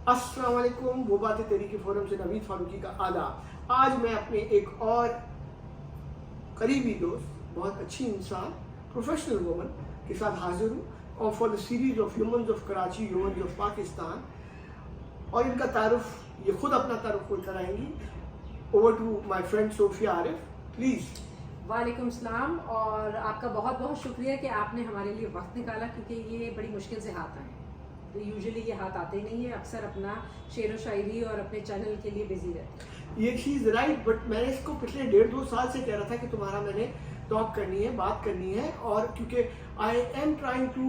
अस्सलाम वालेकुम, वो बातें तेरी के फोरम से नवीद फारूकी का आदाब। आज मैं अपने एक और करीबी दोस्त, बहुत अच्छी इंसान, प्रोफेशनल वुमन के साथ हाजिर हूँ और for the series of humans of Karachi, humans of Pakistan, और इनका तारुफ ये खुद अपना तारुफ खुद कराएंगी। Over to my friend Sophia Arif, please. वालेकुम सलाम, और आपका बहुत बहुत शुक्रिया कि आपने हमारे लिए वक्त निकाला, क्योंकि ये बड़ी मुश्किल से हाथ आए। तो यूजुअली ये हाथ आते नहीं है, अक्सर अपना शेर व शायरी और अपने चैनल के लिए बिजी रहते हैं। ये चीज़ राइट, बट मैंने इसको पिछले 1.5-2 साल से कह रहा था कि तुम्हारा मैंने टॉक करनी है, बात करनी है, और क्योंकि I am trying to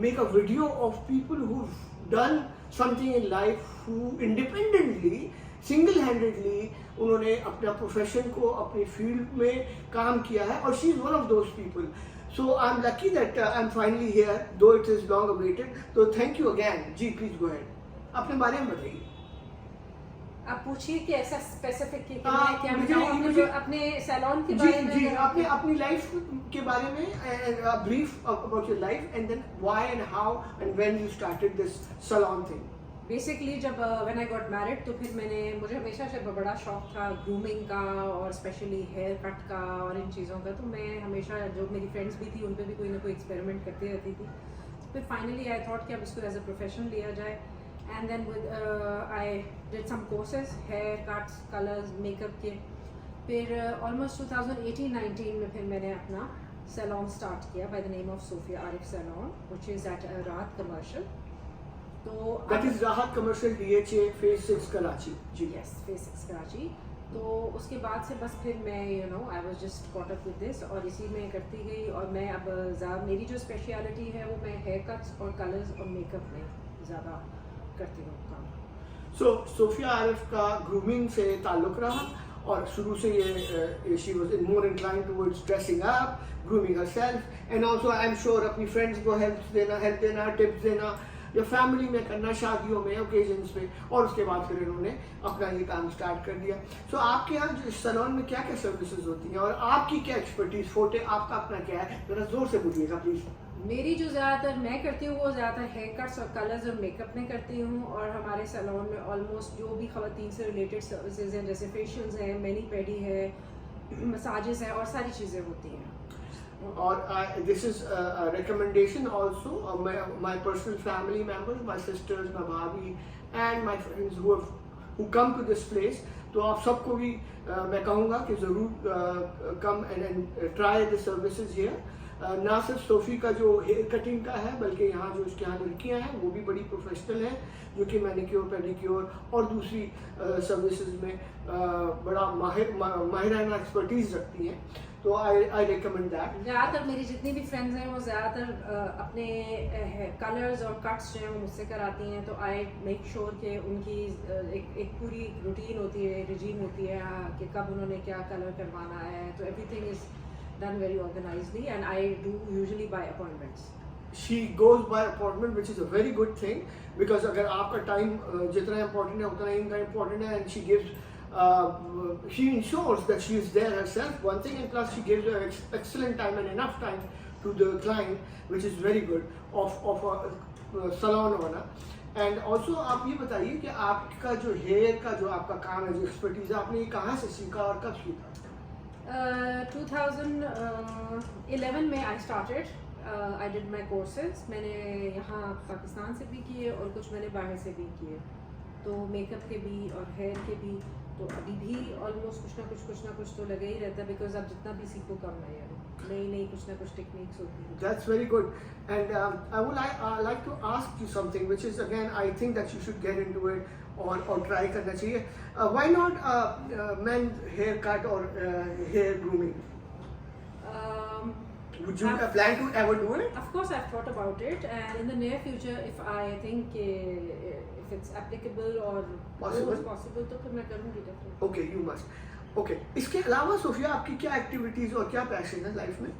make a video of people who done something in life, who independently single handedly उन्होंने अपना प्रोफेशन को अपनी फील्ड में काम किया है, और she is one of those people. So I am lucky that I am finally here, though it is long awaited. तो थैंक यू अगैन जी, प्लीज गो हेड, अपने बारे में बताइए। आप पूछिए कि ऐसा स्पेसिफिक कि हाँ, मैं क्या मुझे- बताऊं, मुझे- अपने सैलून के जी बारे में। जी, आपने अपनी लाइफ के बारे में brief about your life and then why and how and when you started this salon thing. Basically जब व्हेन आई गॉट मैरिड, तो फिर मुझे हमेशा से बड़ा शौक था ग्रूमिंग का, और स्पेशली हेयर कट का और इन चीज़ों का। तो मैं हमेशा, जो मेरी फ्रेंड्स भी थी, उन पर भी कोई ना कोई एक्सपेरिमेंट करती रहती थी। फिर फाइनली आई थॉट कि अब इसको एज अ प्रोफेशन लिया जाए, and then I did some courses, hair cuts, colours, makeup के। फिर ऑलमोस्ट 2018-19 में फिर मैंने अपना सैलून स्टार्ट किया by the name of Sophia Arif salon, which is at Rahat commercial. तो that is Rahat commercial, DHA phase 6 Karachi. जी यस, फेज 6 कराची। तो उसके बाद से बस फिर मैं I was just caught up with this, और इसी में करती गई। और मैं अब मेरी जो स्पेशलिटी है वो मैं हेयर कट्स और कलर्स और मेकअप में ज़्यादा करती हूँ काम। सो सोफिया आरिफ का ग्रूमिंग से ताल्लुक रहा, और शुरू से ये she was more inclined towards dressing up, grooming herself, and also I am sure अपनी फ्रेंड्स को हेल्प देना, टिप्स देना, या फैमिली में करना, शादियों में, ओकेजन्स पे। और उसके बाद फिर इन्होंने अपना ये काम स्टार्ट कर दिया। सो आपके यहाँ जो सैलून में क्या क्या सर्विसेज होती हैं, और आपकी क्या एक्सपर्टीज, फोटे आपका अपना क्या है, जरा जोर से बोलिएगा प्लीज। मेरी जो ज़्यादातर मैं करती हूँ वो ज़्यादातर हेयर कट्स और कलर्स और मेकअप में करती हूँ। और हमारे सैलून में ऑलमोस्ट जो भी ख़वातीन से रिलेटेड सर्विसेज हैं, जैसे फेशियल्स हैं, मैनी पेडी है, मसाजेस हैं, और सारी चीज़ें होती हैं। और this is recommendation also, my personal family members, my sisters, my bhabhi and my friends who come to this place. तो आप सबको भी मैं कहूँगा कि ज़रूर come and try the services here. ना सिर्फ सोफ़ी का जो हेयर कटिंग का है, बल्कि यहाँ जो इसके यहाँ लड़कियाँ हैं वो भी बड़ी प्रोफेशनल हैं, जो कि मैनिक्योर, पेडिक्योर और दूसरी सर्विसेज में बड़ा माहिराना एक्सपर्टीज़ रखती हैं। तो आई रिकमेंड दैट। ज़्यादातर मेरी जितनी भी फ्रेंड्स हैं वो ज़्यादातर अपने कलर्स और कट्स जो हैं वो मुझसे कराती हैं। तो आई मेक श्योर कि उनकी एक पूरी रूटीन होती है, रिजीम होती है, कि कब उन्होंने क्या कलर करवाना है। तो everything is done very organizedly, and I do usually by appointments. She goes by appointment, which is a very good thing, because अगर आपका टाइम जितना important है उतना ही इनका important है, and she gives she ensures that she is there herself, one thing, and plus she gives her excellent time and enough time to the client, which is very good of a salon owner. And also आप ये बताइए कि आपका जो hair का जो आपका काम है, जो एक्सपर्टीज है, आपने ये कहाँ से सीखा और कब सीखा? 2011 में I started, I did my courses. मैंने यहाँ पाकिस्तान से भी किए और कुछ मैंने बाहर से भी किए, तो मेकअप के भी और हेयर के भी। तो अभी भी ऑलमोस्ट कुछ ना कुछ तो लगा ही रहता है, बिकॉज आप जितना भी सीखो कम है, यार नई कुछ ना कुछ टेक्निक्स होती हैं। That's very good, and I would like to ask you something, which is again I think that you should get into it, और try करना चाहिए. Why not men's haircut or hair grooming? Would you plan to ever do it? Of course, I've thought about it, and in the near future, if I think if it's applicable or possible, तो फिर मैं करूँगी definitely. Okay, you must. Okay. इसके अलावा Sophia आपकी क्या activities और क्या पैशन है लाइफ में?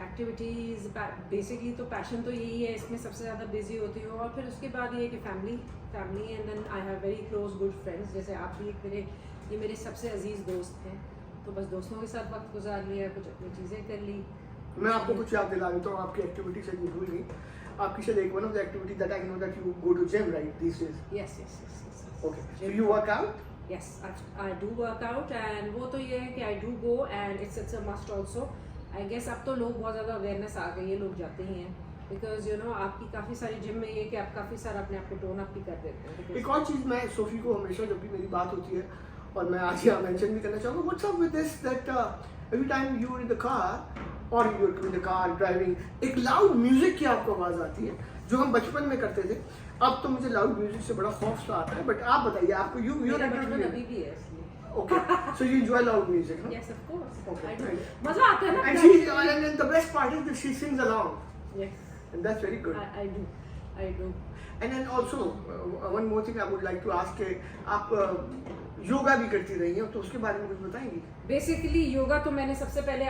एक्टिविटीज़ बेसिकली तो पैशन तो यही है, इसमें सबसे ज़्यादा बिजी होती हूँ। और फिर उसके बाद ये कि family, and then I have very close good friends, जैसे आप भी ये मेरे सबसे अजीज़ दोस्त हैं। तो बस दोस्तों के साथ वक्त गुजार लिया, कुछ अपनी चीज़ें कर ली। मैं आपको कुछ याद दिला देता हूँ, आपकी एक्टिविटी से नहीं भूल गई। आपकी शायद एक one of the activity that I know that you go to gym right these days. Yes, yes, yes, yes, yes. Okay. So Gym. you work out? Yes, I do work out and वो तो ये है कि I do go and it's a must also. I guess अब तो लोग बहुत ज़्यादा awareness आ गई है, लोग जाते ही हैं because you know आपकी काफ़ी सारी जिम में ये कि आप काफ़ी सारा अपने आप को टोन अप भी कर देते हैं because एक और चीज़ मैं सोफी को हमेशा जब भी मेरी बात होती है और मैं आज यहाँ मेंशन भी करना चाहूँगा what's up with this that every time you are in the car और you are in the car driving एक लाउड म्यूजिक की आपको आवाज़ आती है जो हम बचपन में करते थे अब तो मुझे लाउड म्यूजिक से बड़ा खौफ सा आता है बट आप बताइए आपको यू मेरा बचपन अभी भी है इसलिए okay so you enjoy loud music yes of course Okay, I do right. मज़ा आता है ना and she and the best part is that she sings along yes and that's very good I do and then also one more thing I would like to ask कि आप योगा भी करती रही हैं तो उसके बारे में कुछ बताएंगी बेसिकली योगा तो मैंने सबसे पहले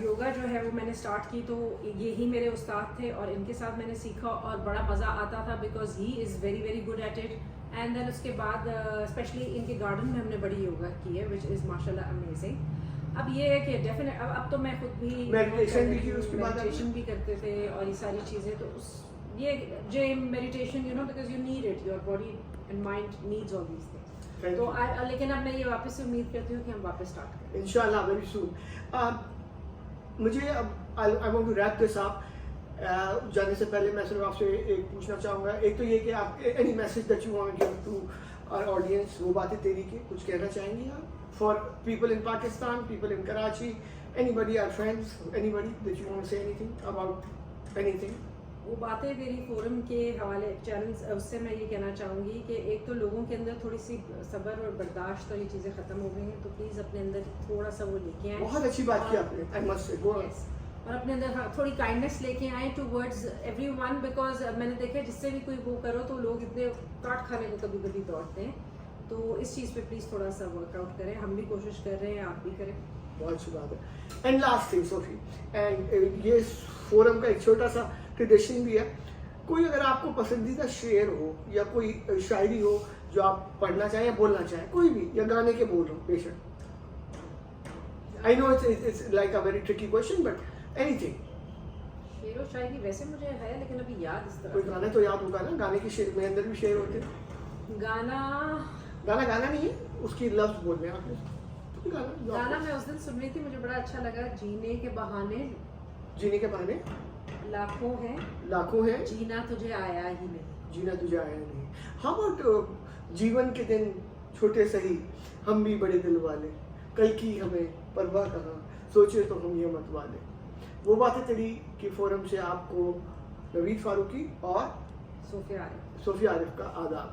योगा जो है वो मैंने स्टार्ट की तो यही मेरे उस्ताद थे और इनके साथ मैंने सीखा और बड़ा मज़ा आता था because he is very very good at it and then उसके बाद स्पेशली इनके गार्डन में हमने बड़ी योगा की है विच इज़ माशाल्लाह अमेजिंग अब ये है कि डेफिनेट अब तो मैं खुद भी मेडिटेशन भी की उसके बाद मेडिटेशन भी करते थे और ये सारी चीज़ें तो उस ये जो meditation you know because you need it your body and mind needs all these things तो लेकिन अब मैं ये वापस से उम्मीद करती हूँ कि हम वापस स्टार्ट करें इंशाल्लाह वेरी सून मुझे अब I want to wrap this up जाने से पहले मैं सिर्फ आपसे एक पूछना चाहूँगा एक तो ये कि आप any message that you want to give to our audience वो बातें तेरी की कुछ कहना चाहेंगी आप for people in Pakistan people in Karachi anybody our friends anybody that you want to say anything about anything वो बातें तेरी फोरम के हवाले चैलेंज उससे मैं ये कहना चाहूँगी कि एक तो लोगों के अंदर थोड़ी सी सब्र और बर्दाश्त और ये चीज़ें ख़त्म हो गई हैं तो प्लीज़ अपने अंदर थोड़ा सा वो लेके आएँ बहुत अच्छी बात की आपने I must say go Yes. और अपने अंदर थोड़ी काइंडनेस लेके आए टूवर्ड्स एवरीवन बिकॉज मैंने देखा जिससे भी कोई वो करो तो लोग इतने काट खाने को कभी कभी दौड़ते हैं तो इस चीज़ पे प्लीज़ थोड़ा सा वर्कआउट करें हम भी कोशिश कर रहे हैं आप भी करें बहुत अच्छी बात है and last thing Sophie and ये फोरम का एक छोटा सा ट्रेडिशन भी है कोई अगर आपको पसंदीदा शेर हो या कोई शायरी हो जो आप पढ़ना चाहें या बोलना चाहें कोई भी या गाने के बोल हो बेशक I know it's like a very tricky question but anything शेर और शायरी वैसे मुझे है लेकिन अभी याद इस कोई तरह गाना तो याद होगा ना गाने के शेर में अंदर भी शेर होते हैं गाना गाना नहीं है उसकी लफ्ज बोल रहे हैं आपने गाना मैं उस दिन सुन रही थी मुझे बड़ा अच्छा लगा जीने के बहाने जीने के बहाने लाखों हैं जीना तुझे आया ही नहीं जीना तुझे आया नहीं हाउ अबाउट जीवन के दिन छोटे सही हम भी बड़े दिल वाले कल की हमें परवाह कहाँ सोचे तो हम ये मत वाले वो बातें तेरी की फोरम से आपको नवीद फारूकी और सोफिया आरिफ सोफिया आरिफ का आदाब